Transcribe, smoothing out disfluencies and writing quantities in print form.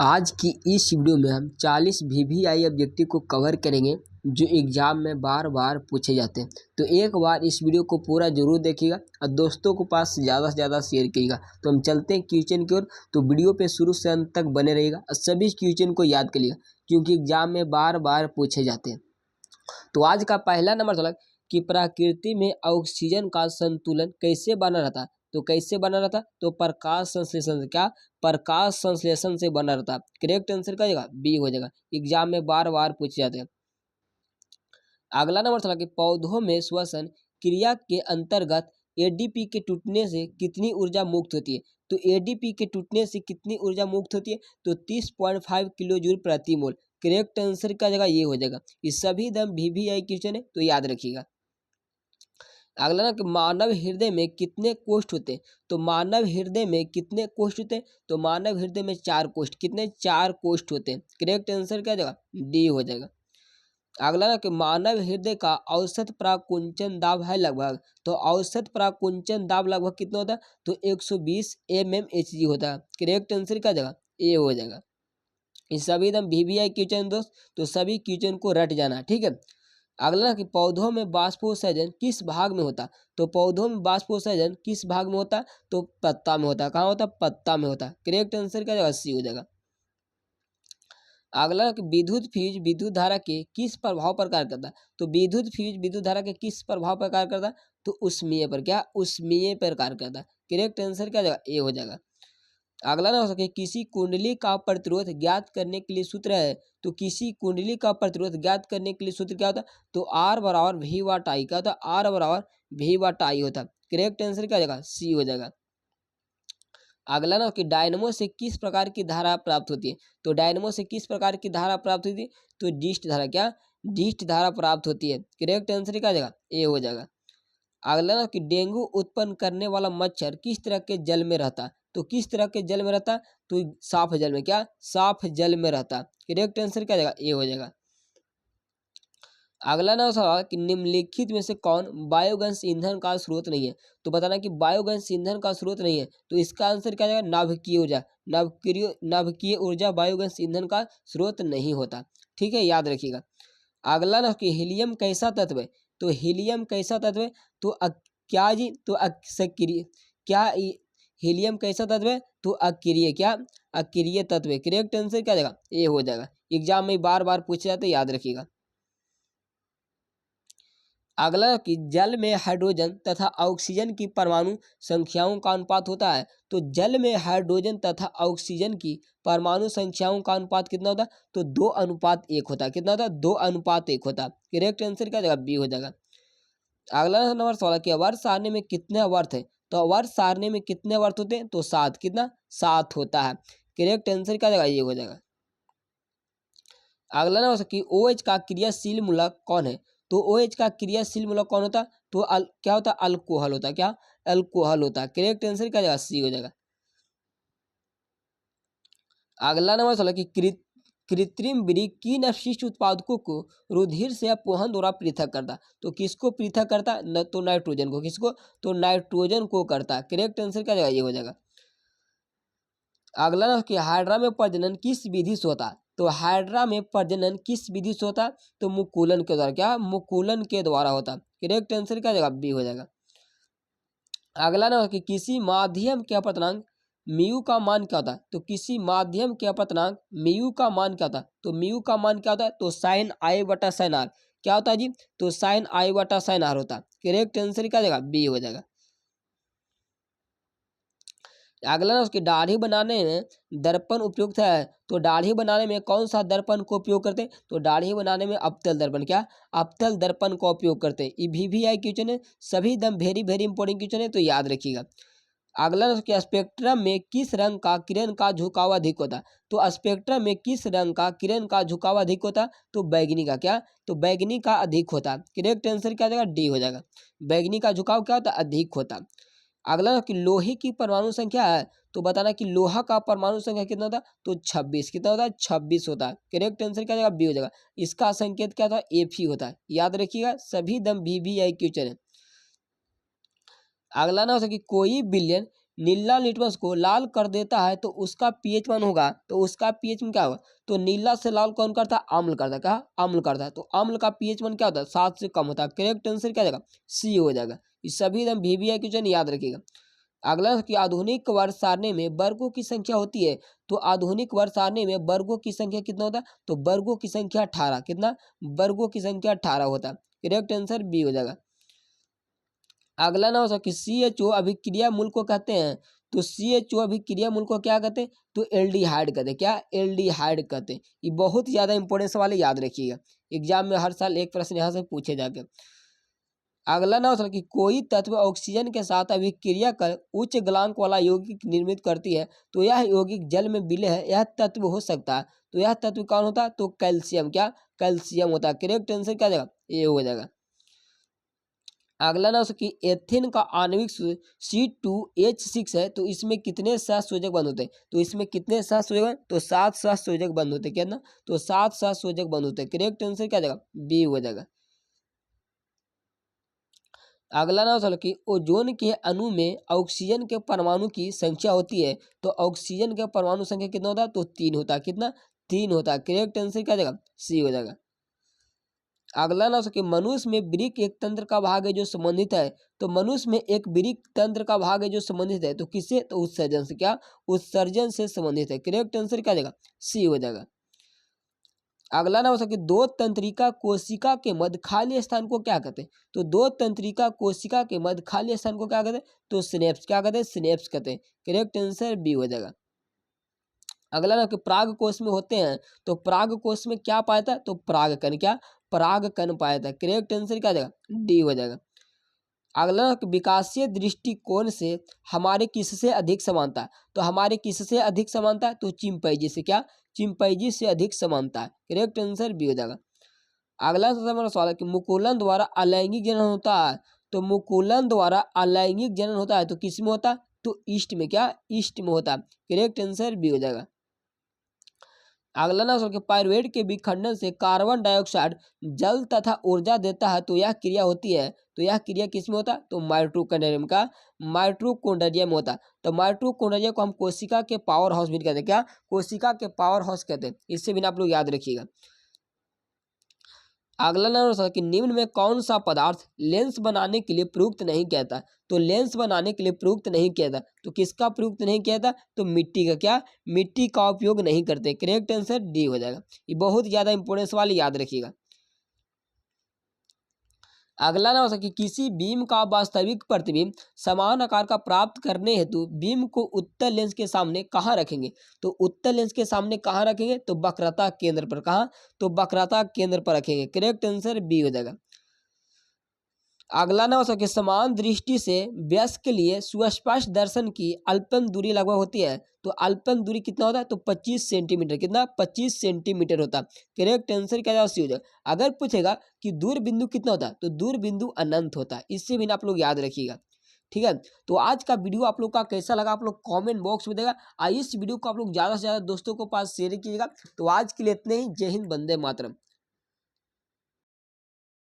आज की इस वीडियो में हम 40 वीवीआई ऑब्जेक्टिव को कवर करेंगे जो एग्जाम में बार बार पूछे जाते हैं। तो एक बार इस वीडियो को पूरा जरूर देखिएगा और दोस्तों को पास ज़्यादा से ज़्यादा शेयर कीजिएगा। तो हम चलते हैं क्वेश्चन की ओर। तो वीडियो पे शुरू से अंत तक बने रहिएगा और सभी क्वेश्चन को याद करिएगा क्योंकि एग्जाम में बार बार पूछे जाते हैं। तो आज का पहला नंबर सवाल कि प्रकृति में ऑक्सीजन का संतुलन कैसे बना रहता है। तो कैसे बना रहता, तो प्रकाश संश्लेषण से। क्या? प्रकाश संश्लेषण से बना रहता। करेक्ट आंसर का जगह बी हो जाएगा। एग्जाम में बार बार पूछे जाते हैं। अगला नंबर सवाल कि पौधों में श्वसन क्रिया के अंतर्गत एडीपी के टूटने से कितनी ऊर्जा मुक्त होती है। तो एडीपी के टूटने से कितनी ऊर्जा मुक्त होती है, तो 30.5 किलो जूल प्रति मोल। करेक्ट आंसर का जगह ये हो जाएगा। ये सभी दम वीवीआई क्वेश्चन है तो याद रखिएगा। अगला ना कि मानव हृदय में कितने कोष्ठ होते हैं। तो मानव हृदय में कितने कोष्ठ होते हैं, तो मानव हृदय में 4 कोष्ठ। कितने? 4 कोष्ठ होते हैं। करेक्ट आंसर क्या जाएगा? डी हो जाएगा। अगला ना कि मानव हृदय का औसत प्राकुंचन दाब है लगभग। तो औसत प्राकुंचन दाब लगभग कितना होता है, तो 120 mmHg होता है। करेक्ट आंसर क्या जाएगा? ए हो जाएगा। इन सभी एकदम वीवीआई क्वेश्चन दोस्त, तो सभी क्वेश्चन को रट जाना, ठीक है। अगला ना कि पौधों में बाष्पोत्सर्जन किस भाग में होता। तो पौधों में बाष्पोत्सर्जन किस भाग में होता, तो पत्ता में होता है। कहाँ होता? पत्ता में होता है। करेक्ट आंसर क्या जाएगा? सी हो जाएगा। अगला कि विद्युत फ्यूज विद्युत धारा के किस प्रभाव पर कार्य करता है। तो विद्युत फ्यूज विद्युत धारा के किस प्रभाव पर कार्य करता है, तो उष्मीय पर। क्या? उष्मीय पर कार्य करता है। करेक्ट आंसर क्या जाएगा? ए हो जाएगा। अगला ना हो सके किसी कुंडली का प्रतिरोध ज्ञात करने के लिए सूत्र है। तो किसी कुंडली का प्रतिरोध ज्ञात करने के लिए सूत्र क्या होता है, तो आर बराबर वी वाट आई। क्या होता है? आर बराबर वी वाट आई होता है। करेक्ट आंसर क्या हो जाएगा? सी हो जाएगा। अगला ना कि डायनमो से किस प्रकार की धारा प्राप्त होती है। तो डायनमो से किस प्रकार की धारा प्राप्त होती है, तो डिस्ट धारा। क्या? डिस्ट धारा प्राप्त होती है। करेक्ट आंसर क्या हो जाएगा? ए हो जाएगा। अगला ना कि डेंगू उत्पन्न करने वाला मच्छर किस तरह के जल में रहता। तो किस तरह के जल में रहता, तो साफ जल में। क्या? साफ जल में रहता। करेक्ट आंसर क्या जाएगा? ए हो जाएगा। अगला ना सवाल कि निम्नलिखित में से कौन बायोगैस ईंधन का स्रोत नहीं है। तो बताना कि बायोगैस ईंधन का स्रोत नहीं है, तो इसका आंसर क्या जाएगा? नाभिकीय ऊर्जा। नाभिकीय ऊर्जा बायोगैस ईंधन का स्रोत नहीं होता। ठीक है, याद रखिएगा। अगला ना कि हीलियम कैसा तत्व है। तो हीलियम कैसा तत्व है, तो क्या जी, तो सक्रिय। क्या हीलियम कैसा तत्व है, तो अक्रिय। क्या? अक्रिय तत्व है। करेक्ट आंसर क्या जाएगा? ए हो जाएगा। एग्जाम में बार बार पूछे जाते, याद रखिएगा। अगला कि जल में हाइड्रोजन तथा ऑक्सीजन की परमाणु संख्याओं का अनुपात होता है। तो जल में हाइड्रोजन तथा ऑक्सीजन की परमाणु संख्याओं का अनुपात कितना होता है, तो 2:1 होता है। कितना होता है? 2:1 होता है। करेक्ट आंसर क्या जाएगा? बी हो जाएगा। अगला नंबर 16 कि वर्ष सारणी में कितने वर्त है। तो वर्ष सारणी में कितने वर्त होते हैं, तो 7। कितना? 7 होता है। करेक्ट आंसर क्या जाएगा? ये हो जाएगा। अगला ना हो सके OH का क्रियाशील मूलक कौन है। तो OH का क्रियाशील मूलक कौन होता, तो क्या होता? अल्कोहल होता। क्या? अल्कोहल होता। करेक्ट आंसर क्या जाएगा? सी हो जाएगा। अगला नंबर 16 कि कृत्रिम वृक्क किन अपशिष्ट उत्पादकों को रुधिर से अपवहन द्वारा पृथक करता। तो किसको पृथक करता? न तो नाइट्रोजन को। किसको? तो नाइट्रोजन को करता। करेक्ट आंसर क्या जाएगा? ये हो जाएगा। अगला ना कि हाइड्रा में प्रजनन किस विधि से होता है। तो हाइड्रा में प्रजनन किस विधि से होता है, तो मुकुलन के द्वारा। क्या? मुकुलन के द्वारा होता। करेक्ट आंसर क्या जाएगा? बी हो जाएगा। अगला ना कि किसी माध्यम के अपवर्तनांक म्यू का मान क्या होता है। तो किसी माध्यम के अपवर्तनांक म्यू का मान क्या होता है, तो म्यू का मान क्या होता है, तो साइन आई बटा साइन आर। क्या होता है जी, तो साइन आई बटा साइन आर होता है। करेक्ट आंसर क्या जाएगा? बी हो जाएगा। अगला ना उसकी दाढ़ी बनाने में दर्पण उपयुक्त है। तो दाढ़ी बनाने में कौन सा दर्पण को उपयोग करते हैं, तो दाढ़ी बनाने में अवतल दर्पण। क्या? अवतल दर्पण का उपयोग करते हैं। ये वीवीआई क्वेश्चन है, सभी दम वेरी वेरी इंपॉर्टेंट क्वेश्चन है तो याद रखिएगा। अगला ना उसके स्पेक्ट्रम में किस रंग का किरण का झुकाव अधिक होता है। तो स्पेक्ट्रम में किस रंग का किरण का झुकाव अधिक होता है, तो बैगनी का। क्या? तो बैगनी का अधिक होता है। करेक्ट आंसर क्या जाएगा? डी हो जाएगा। बैगनी का झुकाव क्या होता है? अधिक होता है। अगला कि लोहे की परमाणु संख्या है। तो बताना कि लोहा का परमाणु संख्या कितना होता है, तो 26। कितना होता है? 26 होता है। करेक्ट आंसर क्या जाएगा? बी हो जाएगा। इसका संकेत क्या था? Fe होता है। याद रखिएगा, सभी दम वीवीआई क्वेश्चन है। अगला ना हो सके कोई विलयन नीला लिटमस को लाल कर देता है तो उसका पीएच मान होगा, तो उसका पीएच मान क्या होगा, तो नीला से लाल कौन करता है, आम्ल करता है, क्या आम्ल करता है, तो आम्ल का पीएच मान क्या होता है, 7 से कम होता है। करेक्ट आंसर क्या जाएगा, सी हो जाएगा। ये सभी एकदम VVI क्वेश्चन याद रखिएगा। अगला कि आधुनिक वर्ष सारणी में वर्गों की संख्या होती है, तो आधुनिक वर्ष सारणी में वर्गों की संख्या कितना होता है, तो वर्गों की संख्या 18, कितना, वर्गों की संख्या 18 होता है। करेक्ट आंसर बी हो जाएगा। अगला ना हो सके CHO अभिक्रिया मूल को कहते हैं, तो CHO अभिक्रिया मूल को क्या कहते हैं, तो एल्डिहाइड कहते हैं, क्या एल्डिहाइड कहते हैं। ये बहुत ज्यादा इंपॉर्टेंस वाले याद रखिएगा, एग्जाम में हर साल एक प्रश्न यहाँ से पूछे जाके। अगला ना हो सके कि कोई तत्व ऑक्सीजन के साथ अभिक्रिया कर उच्च गलांक वाला यौगिक निर्मित करती है, तो यह यौगिक जल में विलय है, यह तत्व हो सकता है, तो यह तत्व कौन होता है, तो कैल्शियम, क्या कैल्शियम होता है। करेक्ट आंसर क्या जाएगा, ये हो जाएगा। अगला ना कि एथिन का आणविक C2H6 है, तो इसमें कितने सहसंयोजक बंद होते हैं, तो इसमें कितने सहसंयोजक, तो 7 सहसंयोजक बंद होते हैं, क्या ना, तो 7 सहसंयोजक बंद होते हैं। करेक्ट आंसर क्या जाएगा, बी हो जाएगा। अगला ना चलो कि ओजोन के अणु में ऑक्सीजन के परमाणु की संख्या होती है, तो ऑक्सीजन का परमाणु संख्या कितना होता है, तो 3 होता है, कितना, 3 होता है। करेक्ट आंसर क्या जाएगा, सी हो जाएगा। अगला ना सके मनुष्य में वृक्क एक तंत्र का भाग है जो संबंधित है, तो मनुष्य में एक वृक्क तंत्र का भाग है जो संबंधित है, तो किससे, तो उत्सर्जन से, क्या उत्सर्जन से संबंधित है। करेक्ट आंसर क्या जाएगा, सी हो जाएगा। अगला ना हो सके दो तंत्रिका कोशिका के मध्य खाली स्थान को क्या कहते हैं, तो दो तंत्रिका कोशिका के मध्य खाली स्थान को क्या कहते हैं, तो सिनेप्स, क्या कहते हैं, सिनेप्स कहते हैं। करेक्ट आंसर बी हो जाएगा। अगला ना कि पराग कोश में होते हैं, तो पराग कोश में क्या पाया था, तो पराग कण, क्या पराग कण पाया था। करेक्ट आंसर क्या जाएगा, डी हो जाएगा। अगला विकासीय दृष्टिकोण से हमारे किससे अधिक समानता है, तो हमारे किससे अधिक समानता है, तो चिंपैंजी से, क्या चिंपैंजी से अधिक समानता है। करेक्ट आंसर बी हो जाएगा। अगला हमारा सवाल है कि मुकुलन द्वारा अलैंगिक जनन होता है, तो मुकुलन द्वारा अलैंगिक जनन होता है तो किस में होता है, तो ईस्ट में, क्या ईस्ट में होता है। करेक्ट आंसर बी हो जाएगा। अगला ना कि पायरुवेट के विखंडन से कार्बन डाइऑक्साइड जल तथा ऊर्जा देता है, तो यह क्रिया होती है, तो यह क्रिया किसमें होता है, तो माइटोकॉन्ड्रियम, का माइटोकॉन्ड्रियम होता है। तो माइटोकॉन्ड्रियम को हम कोशिका के पावर हाउस भी कहते हैं, क्या कोशिका के पावर हाउस कहते हैं। इससे भी आप लोग याद रखिएगा। अगला नंबर कि निम्न में कौन सा पदार्थ लेंस बनाने के लिए प्रयुक्त नहीं किया था, तो लेंस बनाने के लिए प्रयुक्त नहीं किया था, तो किसका प्रयुक्त नहीं किया था, तो मिट्टी का, क्या मिट्टी का उपयोग नहीं करते। करेक्ट आंसर डी हो जाएगा। ये बहुत ज्यादा इंपोर्टेंस वाले याद रखिएगा। अगला ना हो सके किसी बीम का वास्तविक प्रतिबिंब समान आकार का प्राप्त करने हेतु बीम को उत्तल लेंस के सामने कहाँ रखेंगे, तो उत्तल लेंस के सामने कहाँ रखेंगे, तो वक्रता केंद्र पर, कहाँ, तो वक्रता केंद्र पर रखेंगे। करेक्ट आंसर बी हो जाएगा। अगला ना हो सके समान दृष्टि से वयस्क के लिए सुस्पष्ट दर्शन की अल्पतम दूरी लगभग होती है, तो अल्पतम दूरी कितना होता है, तो 25 सेंटीमीटर, कितना 25 सेंटीमीटर होता है। करेक्ट आंसर क्या जाएगा, सी हो जाएगा। अगर पूछेगा कि दूर बिंदु कितना होता है, तो दूर बिंदु अनंत होता है। इससे भी आप लोग याद रखिएगा, ठीक है। तो आज का वीडियो आप लोग का कैसा लगा, आप लोग कमेंट बॉक्स में देगा। इस वीडियो को आप लोग ज्यादा से ज्यादा दोस्तों को पास शेयर कीजिएगा। तो आज के लिए इतने ही। जय हिंद, वंदे मातरम।